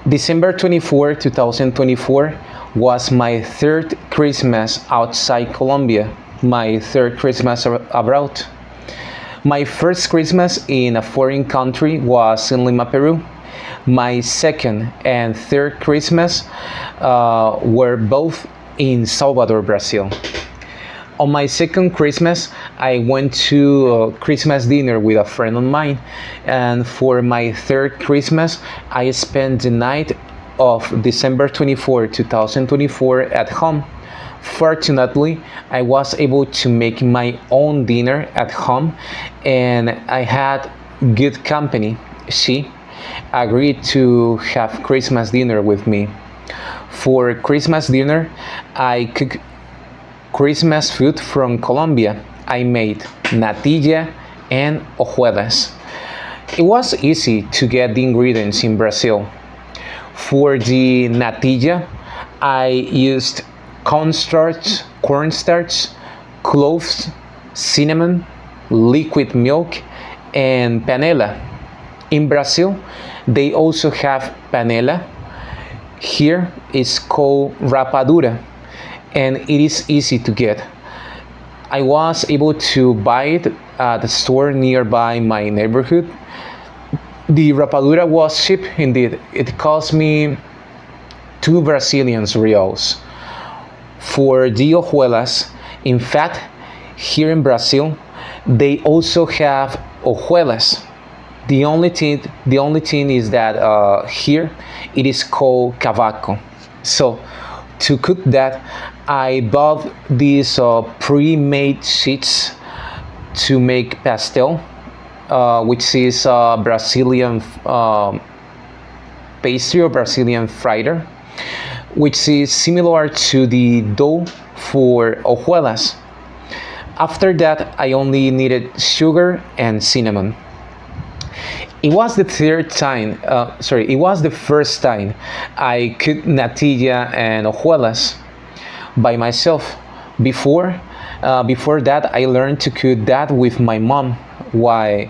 December 24, 2024 was my third Christmas outside Colombia, my third Christmas abroad. My first Christmas in a foreign country was in Lima, Peru. My second and third Christmas were both in Salvador, Brazil. On my second Christmas, I went to a Christmas dinner with a friend of mine, and for my third Christmas, I spent the night of December 24, 2024 at home. Fortunately, I was able to make my own dinner at home, and I had good company. She agreed to have Christmas dinner with me. For Christmas dinner, I cooked Christmas food from Colombia. I made natilla and hojuelas. It was easy to get the ingredients in Brazil. For the natilla, I used cornstarch, cloves, cinnamon, liquid milk, and panela. In Brazil, they also have panela. Here it's called rapadura, and it is easy to get. I was able to buy it at a store nearby my neighborhood. The rapadura was cheap indeed. It cost me 2 Brazilian reals. For the hojuelas, in fact, here in Brazil, they also have hojuelas. The only thing is that here it is called cavaco. So to cook that, I bought these pre-made sheets to make pastel, which is Brazilian pastry or Brazilian friter, which is similar to the dough for hojuelas. After that, I only needed sugar and cinnamon. It was the first time I cooked natilla and hojuelas by myself. Before that, I learned to cook that with my mom. While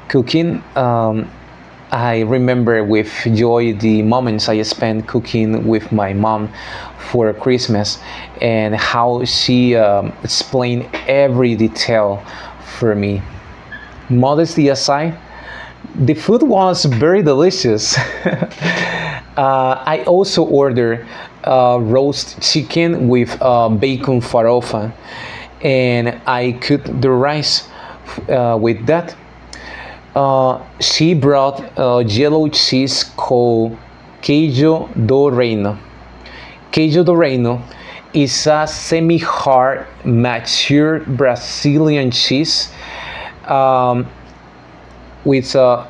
cooking, I remember with joy the moments I spent cooking with my mom for Christmas, and how she explained every detail for me. Modesty aside, the food was very delicious. I also ordered roast chicken with bacon farofa, and I cooked the rice with that. She brought yellow cheese called queijo do reino. Queijo do reino is a semi-hard, mature Brazilian cheese with a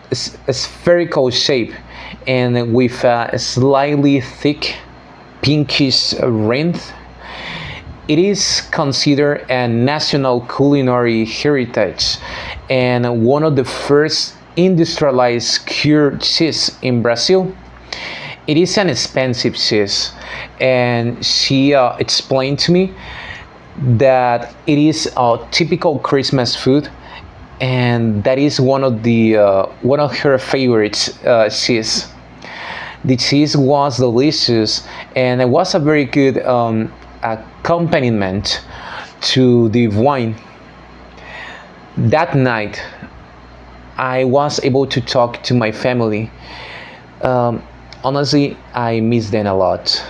spherical shape and with a slightly thick pinkish rind. It is considered a national culinary heritage and one of the first industrialized cured cheese in Brazil. It is an expensive cheese, and she explained to me that it is a typical Christmas food, and that is one of her favorites cheese. The cheese was delicious, and it was a very good accompaniment to the wine. That night, I was able to talk to my family. Honestly, I miss them a lot.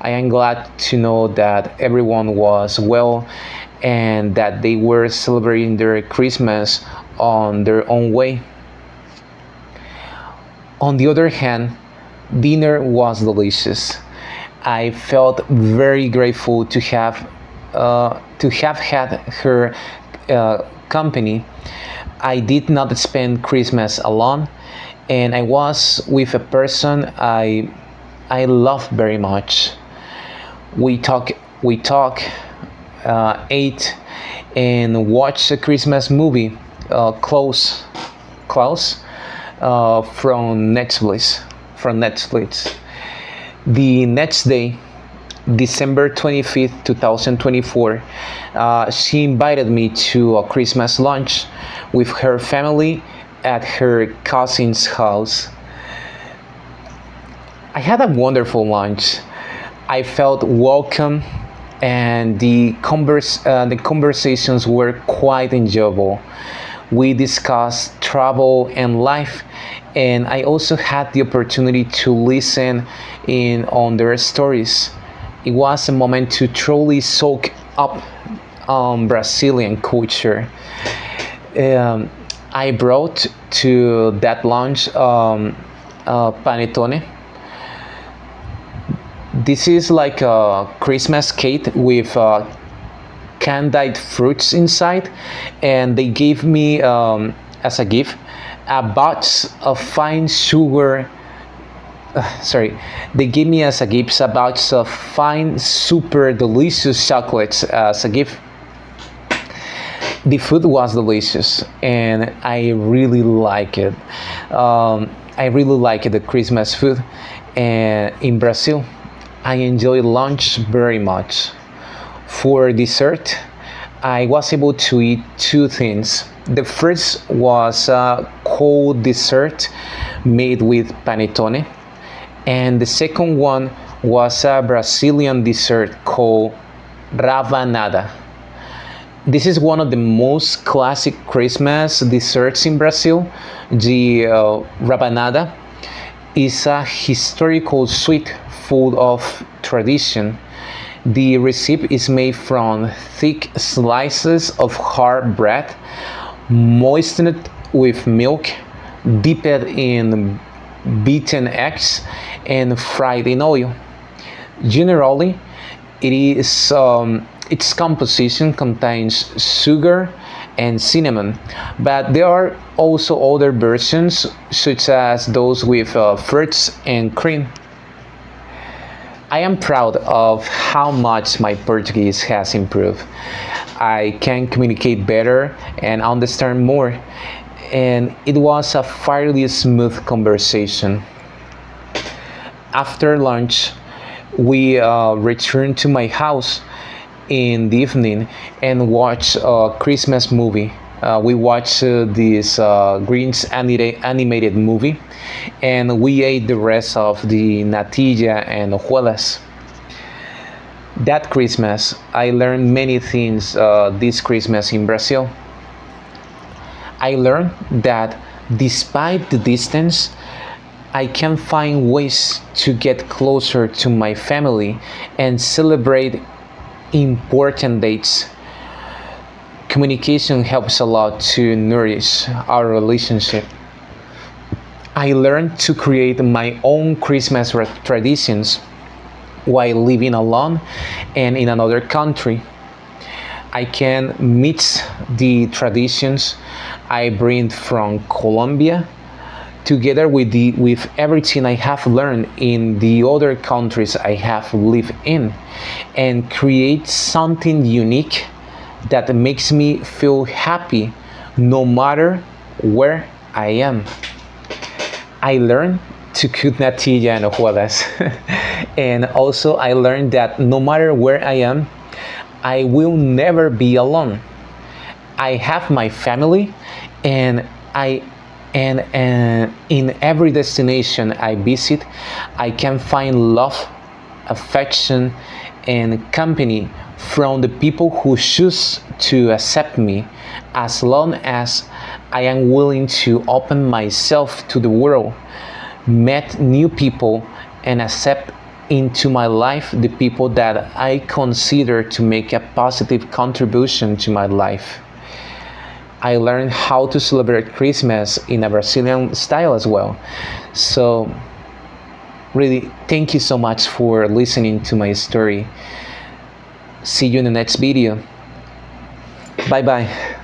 I am glad to know that everyone was well and that they were celebrating their Christmas on their own way. On the other hand, dinner was delicious. I felt very grateful to have had her company. I did not spend Christmas alone, and I was with a person I love very much. We talk, ate, and watched a Christmas movie, Klaus, from Netflix. The next day, December 25th, 2024, she invited me to a Christmas lunch with her family at her cousin's house. I had a wonderful lunch. I felt welcome, and the conversations were quite enjoyable. We discussed travel and life, and I also had the opportunity to listen in on their stories. It was a moment to truly soak up Brazilian culture. Um, I brought to that lunch panetone. This is like a Christmas cake with candied fruits inside, and they gave me as a gift a box of fine sugar. Sorry, they gave me as a gift a box of fine, super delicious chocolates as a gift. The food was delicious, and I really like it. I really like the Christmas food, and in Brazil, I enjoy lunch very much. For dessert, I was able to eat two things. The first was a cold dessert made with panettone, and the second one was a Brazilian dessert called rabanada. This is one of the most classic Christmas desserts in Brazil. The rabanada is a historical sweet full of tradition. The recipe is made from thick slices of hard bread, moistened with milk, dipped in beaten eggs, and fried in oil. Generally, its composition contains sugar and cinnamon, but there are also other versions, such as those with fruits and cream. I am proud of how much my Portuguese has improved. I can communicate better and understand more, and it was a fairly smooth conversation. After lunch, we returned to my house in the evening and watched a Christmas movie. We watched this Grinch animated movie, and we ate the rest of the natilla and hojuelas. That Christmas, I learned many things this Christmas in Brazil. I learned that despite the distance, I can find ways to get closer to my family and celebrate important dates. Communication helps a lot to nourish our relationship. I learned to create my own Christmas traditions while living alone and in another country. I can mix the traditions I bring from Colombia together with everything I have learned in the other countries I have lived in, and create something unique that makes me feel happy no matter where I am. I learned to cook natilla and hojuelas, and also I learned that no matter where I am, I will never be alone. I have my family, and I and in every destination I visit, I can find love, affection, and company from the people who choose to accept me, as long as I am willing to open myself to the world, meet new people, and accept into my life the people that I consider to make a positive contribution to my life. I learned how to celebrate Christmas in a Brazilian style as well. So, really, thank you so much for listening to my story. See you in the next video. Bye bye.